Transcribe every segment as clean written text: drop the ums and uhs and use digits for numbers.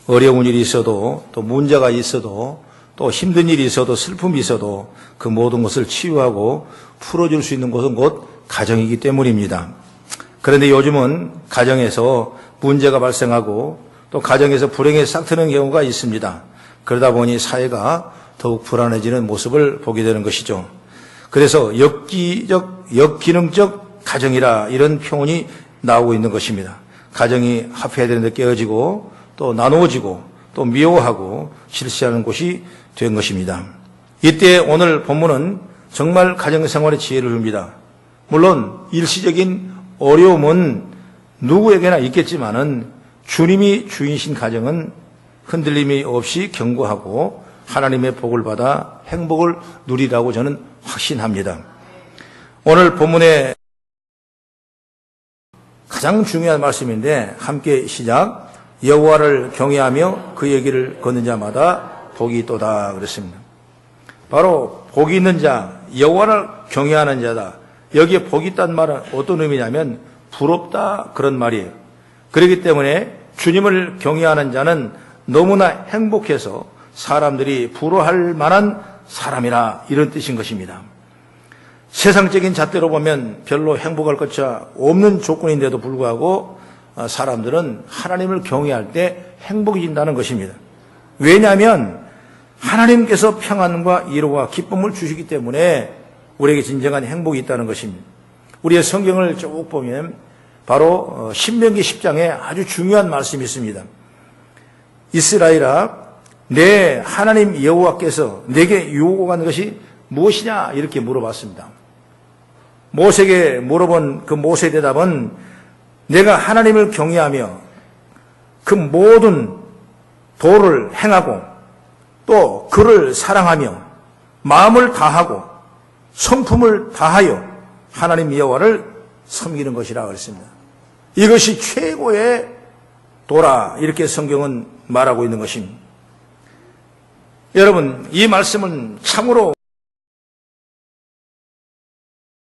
어려운 일이 있어도 또 문제가 있어도 또 힘든 일이 있어도 슬픔이 있어도 그 모든 것을 치유하고 풀어줄 수 있는 곳은 곧 가정이기 때문입니다. 그런데 요즘은 가정에서 문제가 발생하고 또 가정에서 불행에 싹트는 경우가 있습니다. 그러다 보니 사회가 더욱 불안해지는 모습을 보게 되는 것이죠. 그래서 역기능적 가정이라 이런 표현이 나오고 있는 것입니다. 가정이 합해야 되는데 깨어지고 또 나누어지고 또 미워하고 실시하는 곳이 된 것입니다. 이때 오늘 본문은 정말 가정생활의 지혜를 줍니다. 물론 일시적인 어려움은 누구에게나 있겠지만은 주님이 주인이신 가정은 흔들림이 없이 견고하고 하나님의 복을 받아 행복을 누리라고 저는 확신합니다. 오늘 본문의 가장 중요한 말씀인데 함께 시작. 여호와를 경외하며 그 얘기를 걷는 자마다 복이 있도다 그랬습니다. 바로 복이 있는 자, 여호와를 경외하는 자다. 여기에 복이 있다는 말은 어떤 의미냐면 부럽다 그런 말이에요. 그렇기 때문에 주님을 경외하는 자는 너무나 행복해서 사람들이 부러워할 만한 사람이라 이런 뜻인 것입니다. 세상적인 잣대로 보면 별로 행복할 것이 없는 조건인데도 불구하고 사람들은 하나님을 경외할 때 행복해진다는 것입니다. 왜냐하면 하나님께서 평안과 위로와 기쁨을 주시기 때문에 우리에게 진정한 행복이 있다는 것입니다. 우리의 성경을 쭉 보면 바로 신명기 10장에 아주 중요한 말씀이 있습니다. 이스라엘아, 내 하나님 여호와께서 내게 요구한 것이 무엇이냐 이렇게 물어봤습니다. 모세에게 물어본 그 모세의 대답은 내가 하나님을 경외하며 그 모든 도를 행하고 또 그를 사랑하며 마음을 다하고 성품을 다하여 하나님 여호와를 섬기는 것이라 그랬습니다. 이것이 최고의 도라 이렇게 성경은 말하고 있는 것입니다. 여러분, 이 말씀은 참으로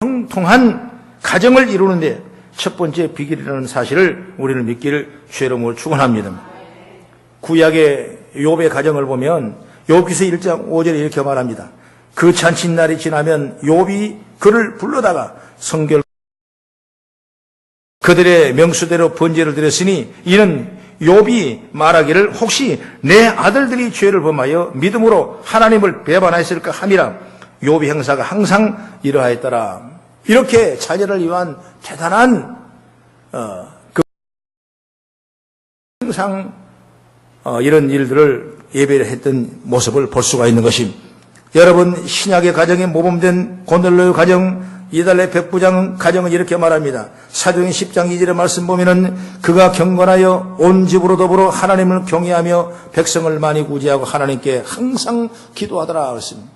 형통한 가정을 이루는데 첫 번째 비결이라는 사실을 우리는 믿기를 주의 이름으로 축원합니다. 구약의 욥의 가정을 보면 욥기서 1장 5절에 이렇게 말합니다. 그 잔칫날이 지나면 욥이 그를 불러다가 성결 그들의 명수대로 번제를 드렸으니 이는 욥이 말하기를 혹시 내 아들들이 죄를 범하여 믿음으로 하나님을 배반하였을까 함이라. 욥의 형사가 항상 이러하였더라. 이렇게 자녀를 위한 대단한 항상 이런 일들을 예배를 했던 모습을 볼 수가 있는 것입니다. 여러분, 신약의 가정에 모범된 고넬로의 가정, 이달의 백부장 가정은 이렇게 말합니다. 사도행전 10장 2절의 말씀 보면은 그가 경건하여 온 집으로 더불어 하나님을 경외하며 백성을 많이 구제하고 하나님께 항상 기도하더라 그랬습니다.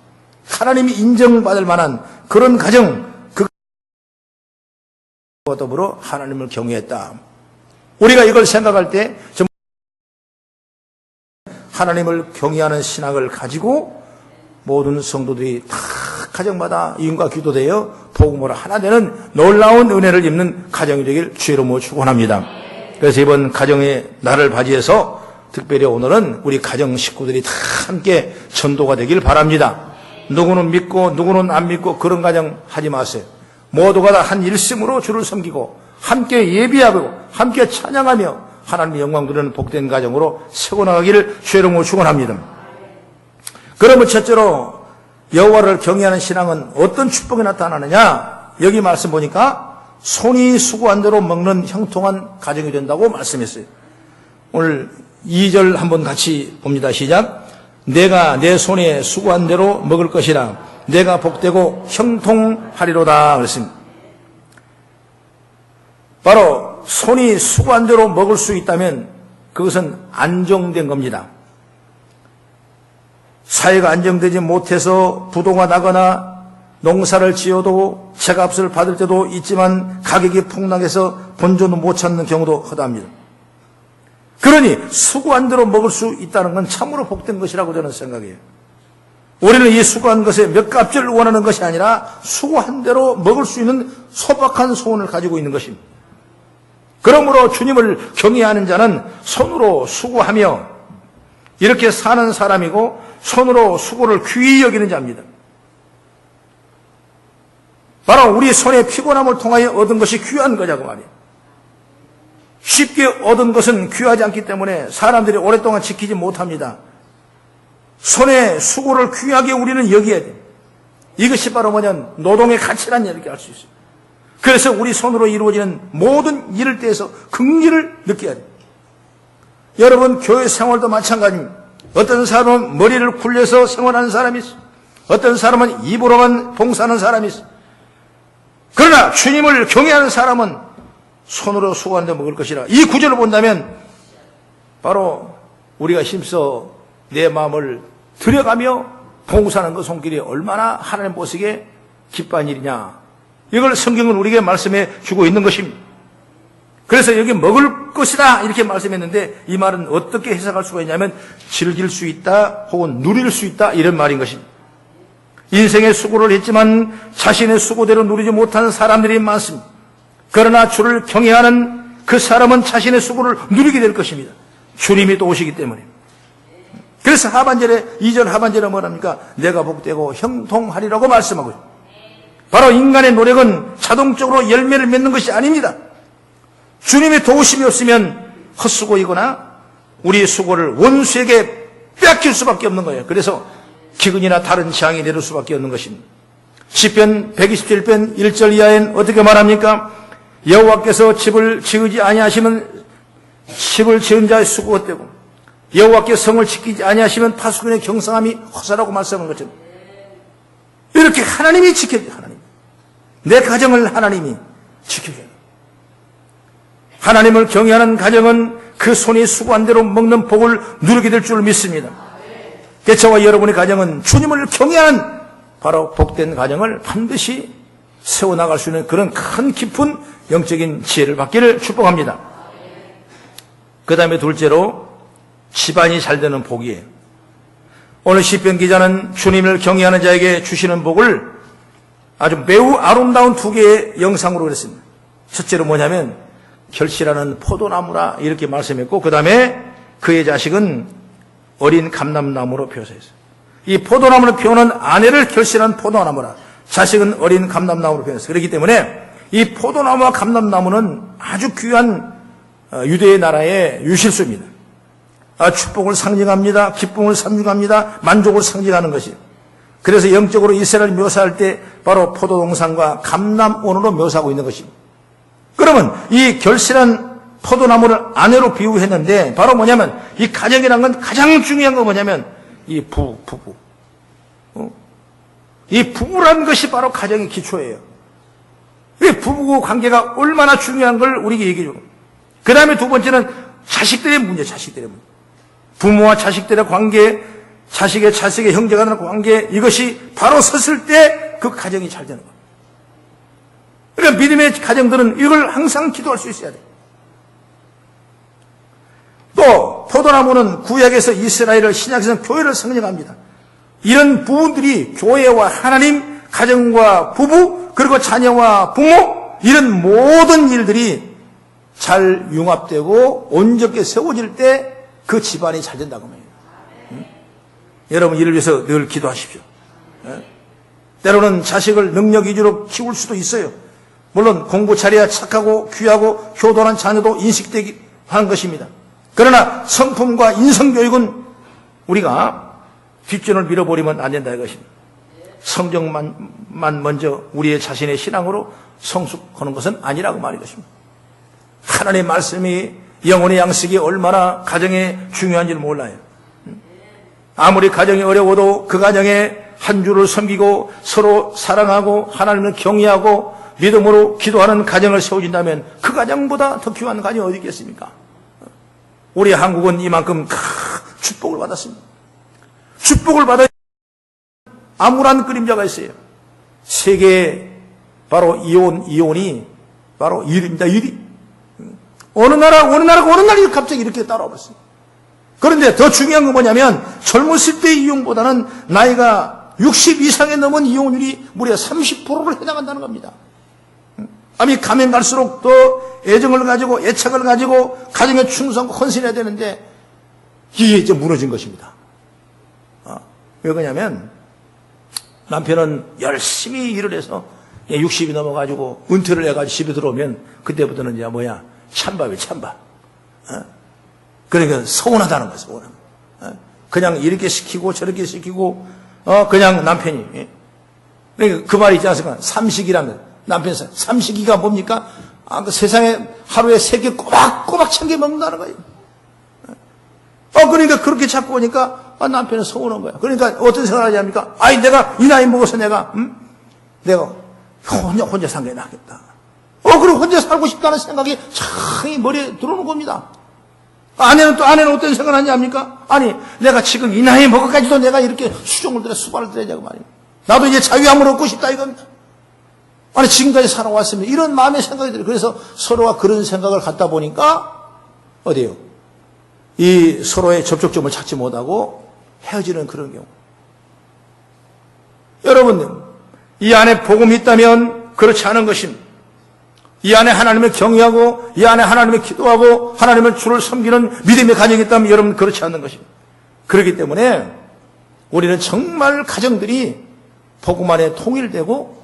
하나님이 인정받을 만한 그런 가정, 그와 더불어 하나님을 경외했다. 우리가 이걸 생각할 때 하나님을 경외하는 신학을 가지고 모든 성도들이 다 가정마다 인과 기도되어 복음으로 하나 되는 놀라운 은혜를 입는 가정이 되길 주의 이름으로 축원합니다. 그래서 이번 가정의 날을 맞이해서 특별히 오늘은 우리 가정 식구들이 다 함께 전도가 되길 바랍니다. 누구는 믿고 누구는 안 믿고 그런 가정 하지 마세요. 모두가 다 한 일심으로 주를 섬기고 함께 예비하고 함께 찬양하며 하나님의 영광 누리는 복된 가정으로 세워나가기를 주의 이름으로 축원합니다. 그러면 첫째로 여호와를 경외하는 신앙은 어떤 축복이 나타나느냐? 여기 말씀 보니까 손이 수고한 대로 먹는 형통한 가정이 된다고 말씀했어요. 오늘 2절 한번 같이 봅니다. 시작. 내가 내 손에 수고한 대로 먹을 것이라 내가 복되고 형통하리로다 그랬습니다. 바로 손이 수고한 대로 먹을 수 있다면 그것은 안정된 겁니다. 사회가 안정되지 못해서 부도가 나거나 농사를 지어도 제값을 받을 때도 있지만 가격이 폭락해서 본전도 못 찾는 경우도 허다합니다. 그러니 수고한 대로 먹을 수 있다는 건 참으로 복된 것이라고 저는 생각해요. 우리는 이 수고한 것에 몇 값을 원하는 것이 아니라 수고한 대로 먹을 수 있는 소박한 소원을 가지고 있는 것입니다. 그러므로 주님을 경외하는 자는 손으로 수고하며 이렇게 사는 사람이고 손으로 수고를 귀히 여기는 자입니다. 바로 우리 손의 피곤함을 통하여 얻은 것이 귀한 거냐고 말이에요. 쉽게 얻은 것은 귀하지 않기 때문에 사람들이 오랫동안 지키지 못합니다. 손의 수고를 귀하게 우리는 여겨야 돼요. 이것이 바로 뭐냐면 노동의 가치란 이렇게 할 수 있어요. 그래서 우리 손으로 이루어지는 모든 일을 대해서 긍지를 느껴야 돼요. 여러분 교회 생활도 마찬가지입니다. 어떤 사람은 머리를 굴려서 생활하는 사람이 있어요. 어떤 사람은 입으로만 봉사하는 사람이 있어요. 그러나 주님을 경외하는 사람은 손으로 수고하는데 먹을 것이라. 이 구절을 본다면 바로 우리가 힘써 내 마음을 들여가며 봉사하는 그 손길이 얼마나 하나님 보시기에 기뻐한 일이냐. 이걸 성경은 우리에게 말씀해 주고 있는 것입니다. 그래서 여기 먹을 것이다 이렇게 말씀했는데 이 말은 어떻게 해석할 수가 있냐면 즐길 수 있다 혹은 누릴 수 있다 이런 말인 것입니다. 인생의 수고를 했지만 자신의 수고대로 누리지 못하는 사람들이 많습니다. 그러나 주를 경외하는 그 사람은 자신의 수고를 누리게 될 것입니다. 주님이 또 오시기 때문에. 그래서 하반절에 2절 하반절에 뭐랍니까? 내가 복되고 형통하리라고 말씀하고 있습니다. 바로 인간의 노력은 자동적으로 열매를 맺는 것이 아닙니다. 주님의 도우심이 없으면 헛수고이거나 우리의 수고를 원수에게 빼앗길 수밖에 없는 거예요. 그래서 기근이나 다른 재앙이 내릴 수밖에 없는 것입니다. 시편 127편 1절 이하엔 어떻게 말합니까? 여호와께서 집을 지으지 아니하시면 집을 지은 자의 수고 헛되고 여호와께서 성을 지키지 아니하시면 파수꾼의 경성함이 허사라고 말씀한 것처럼 이렇게 하나님이 지켜줘요. 하나님. 내 가정을 하나님이 지켜줘요. 하나님을 경외하는 가정은 그 손이 수고한 대로 먹는 복을 누리게 될 줄 믿습니다. 저와 여러분의 가정은 주님을 경외하는 바로 복된 가정을 반드시 세워나갈 수 있는 그런 큰 깊은 영적인 지혜를 받기를 축복합니다. 그 다음에 둘째로 집안이 잘 되는 복이에요. 오늘 시편 기자는 주님을 경외하는 자에게 주시는 복을 아주 매우 아름다운 두 개의 영상으로 그랬습니다. 첫째로 뭐냐면 결실하는 포도나무라 이렇게 말씀했고 그 다음에 그의 자식은 어린 감람나무로 표현했어요. 이 포도나무를 표현한 아내를 결실한 포도나무라 자식은 어린 감람나무로 표현했어요. 그렇기 때문에 이 포도나무와 감람나무는 아주 귀한 유대의 나라의 유실수입니다. 축복을 상징합니다. 기쁨을 상징합니다. 만족을 상징하는 것이에요. 그래서 영적으로 이스라엘을 묘사할 때 바로 포도동산과 감람원으로 묘사하고 있는 것입니다. 그러면 이 결실한 포도나무를 아내로 비유했는데 바로 뭐냐면 이 가정이란 건 가장 중요한 건 뭐냐면 이 부부. 이 부부라는 것이 바로 가정의 기초예요. 이 부부 관계가 얼마나 중요한 걸 우리에게 얘기해 주고 그 다음에 두 번째는 자식들의 문제, 자식들의 문제. 부모와 자식들의 관계, 자식의 형제가 되는 관계 이것이 바로 섰을 때 그 가정이 잘 되는 거예요. 그러니까 믿음의 가정들은 이걸 항상 기도할 수 있어야 돼요. 또 포도나무는 구약에서 이스라엘을 신약에서는 교회를 상징합니다. 이런 부분들이 교회와 하나님, 가정과 부부, 그리고 자녀와 부모 이런 모든 일들이 잘 융합되고 온전하게 세워질 때 그 집안이 잘 된다고 합니다. 여러분 이를 위해서 늘 기도하십시오. 때로는 자식을 능력 위주로 키울 수도 있어요. 물론 공부 잘해야 착하고 귀하고 효도한 자녀도 인식되기 하는 것입니다. 그러나 성품과 인성교육은 우리가 뒷전을 밀어버리면 안 된다 이것입니다. 성경만 먼저 우리의 자신의 신앙으로 성숙하는 것은 아니라고 말인 것입니다. 하나님의 말씀이 영혼의 양식이 얼마나 가정에 중요한지를 몰라요. 아무리 가정이 어려워도 그 가정에 한 주를 섬기고 서로 사랑하고 하나님을 경외하고 믿음으로 기도하는 가정을 세워진다면 그 가정보다 더 귀한 가정이 어디 있겠습니까? 우리 한국은 이만큼 축복을 받았습니다. 축복을 받아 암울한 그림자가 있어요. 세계에 바로 이혼이 바로 일입니다. 일이. 어느 날 갑자기 이렇게 따라와 버렸어요. 그런데 더 중요한 건 뭐냐면 젊었을 때의 이혼보다는 나이가 60 이상에 넘은 이혼율이 무려 30%를 해당한다는 겁니다. 아니 가면 갈수록 더 애정을 가지고 애착을 가지고 가정에 충성하고 헌신해야 되는데 이게 이제 무너진 것입니다. 왜 그러냐면 남편은 열심히 일을 해서 60이 넘어가지고 은퇴를 해가지고 집에 들어오면 그때부터는 이제 뭐야? 찬밥이 찬밥. 그러니까 서운하다는 거예요. 서운함. 그냥 이렇게 시키고 저렇게 시키고 그냥 남편이. 그러니까 그 말이 있지 않습니까? 삼식이라면 남편 삼식이가 뭡니까? 그 세상에 하루에 3개 꼬박꼬박 챙겨 먹는다는 거예요. 그러니까 그렇게 자꾸 오니까 남편은 서운한 거야. 그러니까 어떤 생각을 하냐니까? 내가 이 나이 먹어서 내가 혼자 산 게 낫겠다. 그럼 혼자 살고 싶다는 생각이 참 머리에 들어오는 겁니다. 아내는 어떤 생각을 하냐니까? 내가 지금 이 나이 먹어가지고 내가 이렇게 수종을 들여 수발을 들여야고 말이야. 나도 이제 자유함을 얻고 싶다 이겁니다. 지금까지 살아왔으면 이런 마음의 생각이 들어요. 그래서 서로가 그런 생각을 갖다 보니까 어디요? 이 서로의 접촉점을 찾지 못하고 헤어지는 그런 경우. 여러분, 이 안에 복음이 있다면 그렇지 않은 것입니다. 이 안에 하나님을 경외하고 이 안에 하나님을 기도하고 하나님을 주를 섬기는 믿음의 가정이 있다면 여러분 그렇지 않는 것입니다. 그렇기 때문에 우리는 정말 가정들이 복음 안에 통일되고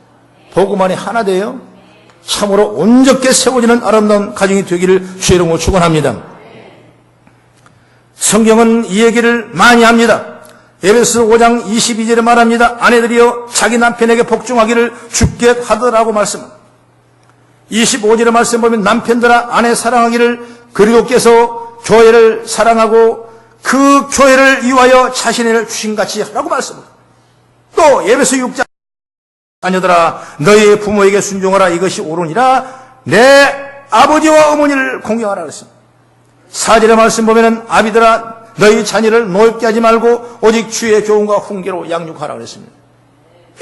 복음 안에 하나 되어 참으로 온전케 세워지는 아름다운 가정이 되기를 주의 이름으로 축원합니다. 성경은 이 얘기를 많이 합니다. 에베소 5장 22절에 말합니다. 아내들이여 자기 남편에게 복종하기를 주께 하더라고 말씀합니다. 25절의 말씀 보면 남편들아 아내 사랑하기를 그리스도께서 교회를 사랑하고 그 교회를 위하여 자신을 주신같이 하라고 말씀합니다. 또 에베소 6장 자녀들아 너희 부모에게 순종하라 이것이 옳으니라 내 아버지와 어머니를 공경하라 그랬습니다. 4절의 말씀 보면은 아비들아 너희 자녀를 노엽게 하지 말고 오직 주의 교훈과 훈계로 양육하라 그랬습니다.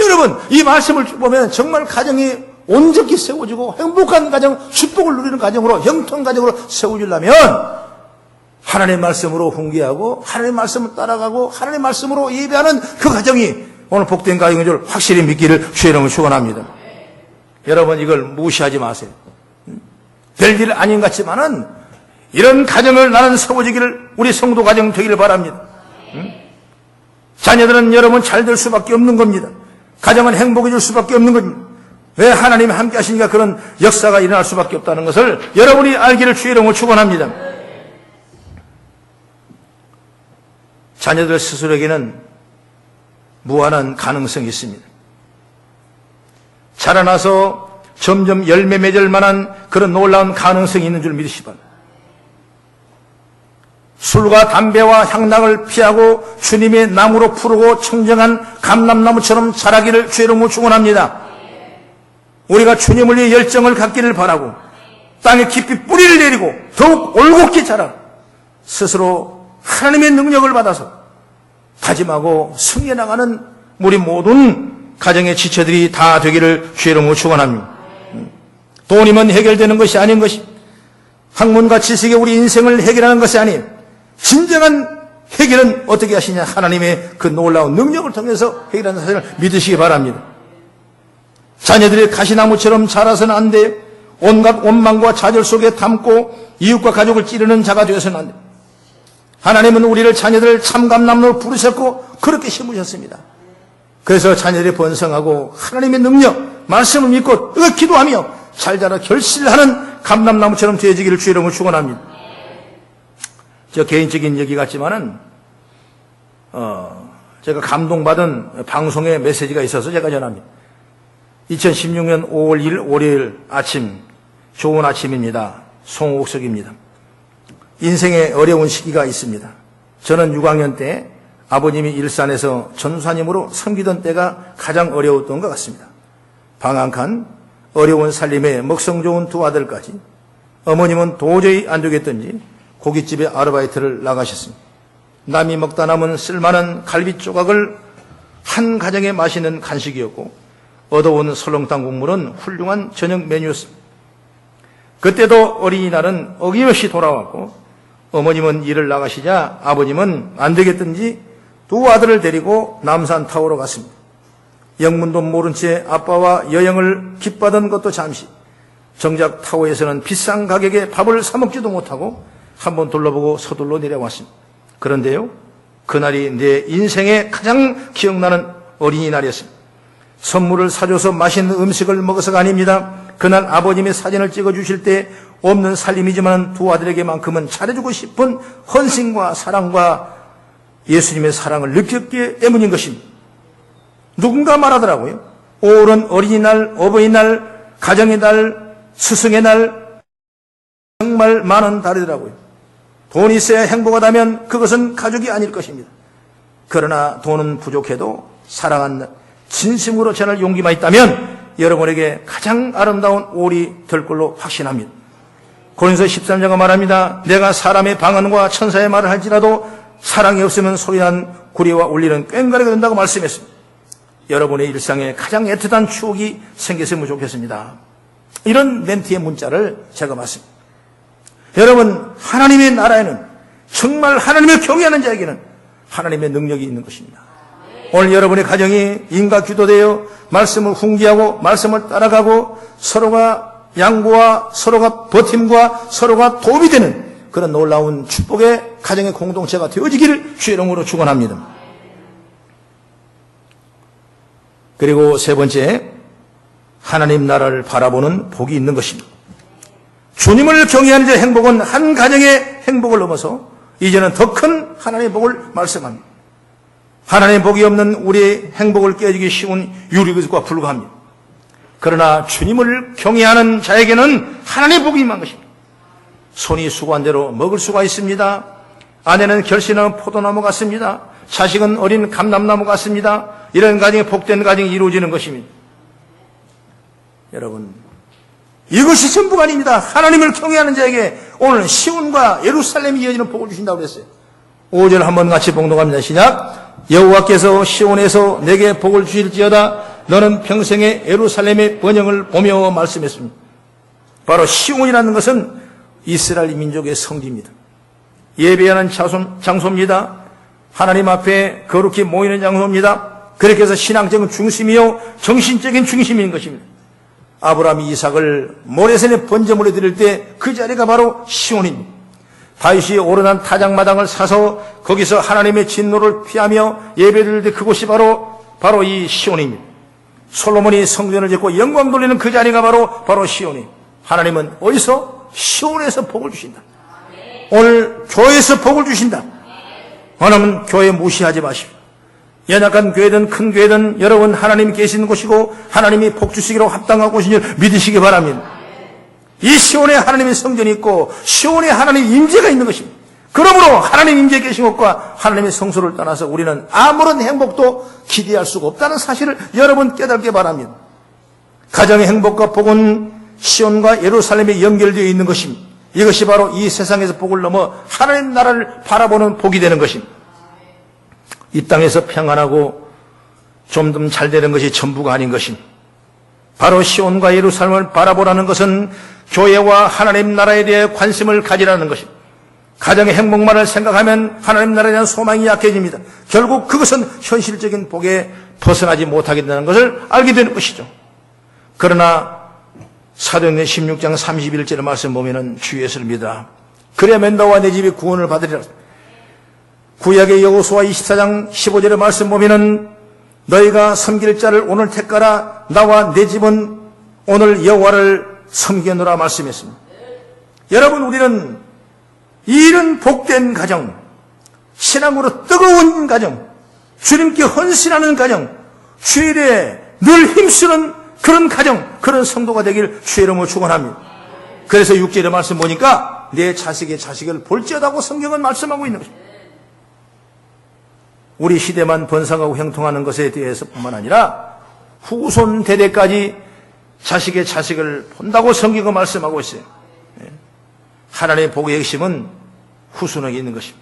여러분 이 말씀을 보면 정말 가정이 온전히 세워지고 행복한 가정, 축복을 누리는 가정으로 형통 가정으로 세워지려면 하나님의 말씀으로 훈계하고 하나님의 말씀을 따라가고 하나님의 말씀으로 예배하는 그 가정이 오늘 복된 가정인 줄 확실히 믿기를 주의 이름으로 축원합니다. 여러분 이걸 무시하지 마세요. 별일 아닌 것 같지만은 이런 가정을 나는 세워지기를 우리 성도 가정 되기를 바랍니다. 자녀들은 여러분 잘 될 수밖에 없는 겁니다. 가정은 행복해질 수밖에 없는 겁니다. 왜 하나님이 함께 하시니까 그런 역사가 일어날 수밖에 없다는 것을 여러분이 알기를 주의 이름으로 축원합니다. 자녀들 스스로에게는 무한한 가능성이 있습니다. 자라나서 점점 열매 맺을 만한 그런 놀라운 가능성이 있는 줄 믿으시기 바랍니다. 술과 담배와 향락을 피하고 주님의 나무로 푸르고 청정한 감람나무처럼 자라기를 주의 이름으로 축원합니다. 우리가 주님을 위해 열정을 갖기를 바라고 땅에 깊이 뿌리를 내리고 더욱 올곧게 자라 스스로 하나님의 능력을 받아서 다짐하고 승리해 나가는 우리 모든 가정의 지체들이 다 되기를 주의 이름으로 축원합니다. 돈이면 해결되는 것이 아닌 것이 학문과 지식이 우리 인생을 해결하는 것이 아닌 진정한 해결은 어떻게 하시냐 하나님의 그 놀라운 능력을 통해서 해결하는 사실을 믿으시기 바랍니다. 자녀들이 가시나무처럼 자라서는 안 돼요. 온갖 원망과 좌절 속에 담고 이웃과 가족을 찌르는 자가 되어서는 안 돼요. 하나님은 우리를 자녀들을 참감나무로 부르셨고 그렇게 심으셨습니다. 그래서 자녀들이 번성하고 하나님의 능력, 말씀을 믿고 기도하며 잘 자라 결실하는 감람나무처럼 되어지기를 주의 이름으로 축원합니다. 저 개인적인 얘기 같지만은 제가 감동받은 방송의 메시지가 있어서 제가 전합니다. 2016년 5월 1일 월요일 아침, 좋은 아침입니다. 송옥석입니다. 인생에 어려운 시기가 있습니다. 저는 6학년 때 아버님이 일산에서 전사님으로 섬기던 때가 가장 어려웠던 것 같습니다. 방황한 어려운 살림에 먹성 좋은 두 아들까지 어머님은 도저히 안 되겠던지 고깃집에 아르바이트를 나가셨습니다. 남이 먹다 남은 쓸만한 갈비 조각을 한 가정에 맛있는 간식이었고 얻어온 설렁탕 국물은 훌륭한 저녁 메뉴였습니다. 그때도 어린이날은 어김없이 돌아왔고 어머님은 일을 나가시자 아버님은 안 되겠던지 두 아들을 데리고 남산타워로 갔습니다. 영문도 모른 채 아빠와 여행을 기뻐하던 것도 잠시 정작 타워에서는 비싼 가격에 밥을 사 먹지도 못하고 한번 둘러보고 서둘러 내려왔습니다. 그런데요, 그날이 내 인생에 가장 기억나는 어린이날이었습니다. 선물을 사줘서 맛있는 음식을 먹어서가 아닙니다. 그날 아버님의 사진을 찍어주실 때 없는 살림이지만 두 아들에게만큼은 잘해주고 싶은 헌신과 사랑과 예수님의 사랑을 느꼈기 때문인 것입니다. 누군가 말하더라고요. 5월은 어린이날, 어버이날, 가정의 날, 스승의 날, 정말 많은 달이더라고요. 돈이 있어야 행복하다면 그것은 가족이 아닐 것입니다. 그러나 돈은 부족해도 사랑한 진심으로 전할 용기만 있다면 여러분에게 가장 아름다운 5월이 될 걸로 확신합니다. 고린도서 13장가 말합니다. 내가 사람의 방언과 천사의 말을 할지라도 사랑이 없으면 소리난 구리와 울리는 꽹과리가 된다고 말씀했습니다. 여러분의 일상에 가장 애틋한 추억이 생겼으면 좋겠습니다. 이런 멘트의 문자를 제가 받습니다. 여러분, 하나님의 나라에는, 정말 하나님을 경외하는 자에게는 하나님의 능력이 있는 것입니다. 오늘 여러분의 가정이 인과 기도되어 말씀을 훈계하고 말씀을 따라가고 서로가 양보와 서로가 버팀과 서로가 도움이 되는 그런 놀라운 축복의 가정의 공동체가 되어지기를 주의 이름으로 축원합니다. 그리고 세 번째, 하나님 나라를 바라보는 복이 있는 것입니다. 주님을 경외하는 자의 행복은 한 가정의 행복을 넘어서 이제는 더 큰 하나님의 복을 말씀합니다. 하나님의 복이 없는 우리의 행복을 깨지기 쉬운 유리구슬과 불과합니다. 그러나 주님을 경외하는 자에게는 하나님의 복이 임한 것입니다. 손이 수고한 대로 먹을 수가 있습니다. 아내는 결실한 포도나무 같습니다. 자식은 어린 감람나무 같습니다. 이런 가정이 복된 가정이 이루어지는 것입니다. 여러분, 이것이 전부가 아닙니다. 하나님을 경외하는 자에게 오늘 시온과 예루살렘이 이어지는 복을 주신다고 그랬어요. 5절 한번 같이 봉독합니다. 시작. 여호와께서 시온에서 내게 복을 주실지어다. 너는 평생에 예루살렘의 번영을 보며 말씀했습니다. 바로 시온이라는 것은 이스라엘 민족의 성지입니다. 예배하는 장소입니다. 하나님 앞에 거룩히 모이는 장소입니다. 그렇게 해서 신앙적인 중심이요 정신적인 중심인 것입니다. 아브라함이 이삭을 모래산에 번제물에 드릴 때 그 자리가 바로 시온입니다. 다윗이 오르난 타작마당을 사서 거기서 하나님의 진노를 피하며 예배드릴 때 그곳이 바로 이 시온입니다. 솔로몬이 성전을 짓고 영광 돌리는 그 자리가 바로 시온입니다. 하나님은 어디서? 시온에서 복을 주신다. 오늘 교회에서 복을 주신다. 하나님은 교회 무시하지 마십시오. 연약한 교회든 큰 교회든 여러분 하나님이 계시는 곳이고 하나님이 복 주시기로 합당한 곳인 줄 믿으시기 바랍니다. 이 시온에 하나님의 성전이 있고 시온에 하나님의 임재가 있는 것입니다. 그러므로 하나님 임재 계신 곳과 하나님의 성소를 떠나서 우리는 아무런 행복도 기대할 수가 없다는 사실을 여러분 깨닫기 바랍니다. 가정의 행복과 복은 시온과 예루살렘에 연결되어 있는 것입니다. 이것이 바로 이 세상에서 복을 넘어 하나님 나라를 바라보는 복이 되는 것입니다. 이 땅에서 평안하고 좀 더 잘 되는 것이 전부가 아닌 것입니다. 바로 시온과 예루살렘을 바라보라는 것은 교회와 하나님 나라에 대해 관심을 가지라는 것입니다. 가정의 행복만을 생각하면 하나님 나라에 대한 소망이 약해집니다. 결국 그것은 현실적인 복에 벗어나지 못하게 되는 것을 알게 되는 것이죠. 그러나 사도행전 16장 31절의 말씀 보면은 주 예수를 믿으라. 그래야만 너와 내 집이 구원을 받으리라. 구약의 여호수아 24장 15절의 말씀 보면은 너희가 섬길 자를 오늘 택하라. 나와 내 집은 오늘 여호와를 섬기노라 말씀했습니다. 여러분, 우리는 이런 복된 가정, 신앙으로 뜨거운 가정, 주님께 헌신하는 가정, 주일에 늘 힘쓰는 그런 가정, 그런 성도가 되길 주의 이름으로 축원합니다. 그래서 6절의 말씀 보니까 내 자식의 자식을 볼지어다고 성경은 말씀하고 있는 것입니다. 우리 시대만 번성하고 형통하는 것에 대해서 뿐만 아니라 후손 대대까지 자식의 자식을 본다고 성경은 말씀하고 있어요. 하나님의 복의 핵심은 후손에게 있는 것입니다.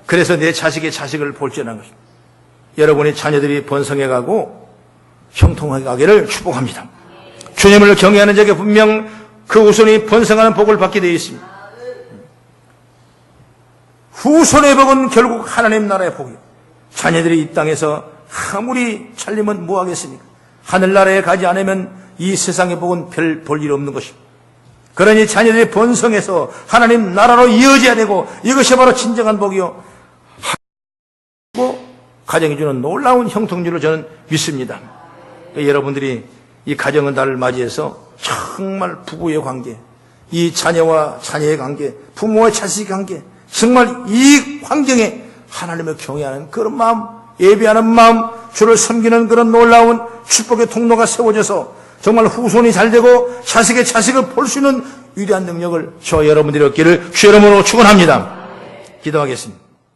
그래서 내 자식의 자식을 볼지어라는 것입니다. 여러분의 자녀들이 번성해가고 형통하게 가기를 축복합니다. 주님을 경외하는 자에게 분명 그 후손이 번성하는 복을 받게 되어 있습니다. 후손의 복은 결국 하나님 나라의 복이에요. 자녀들이 이 땅에서 아무리 살림은 뭐하겠습니까? 하늘나라에 가지 않으면 이 세상의 복은 별 볼 일 없는 것입니다. 그러니 자녀들이 번성해서 하나님 나라로 이어져야 되고 이것이 바로 진정한 복이요 가정이 주는 놀라운 형통률을 저는 믿습니다. 여러분들이 이 가정의 달을 맞이해서 정말 부부의 관계, 이 자녀와 자녀의 관계, 부모와 자식의 관계, 정말 이 환경에 하나님을 경외하는 그런 마음, 예배하는 마음, 주를 섬기는 그런 놀라운 축복의 통로가 세워져서 정말 후손이 잘되고 자식의 자식을 볼 수 있는 위대한 능력을 저 여러분들이 얻기를 주 이름으로 축원합니다. 기도하겠습니다.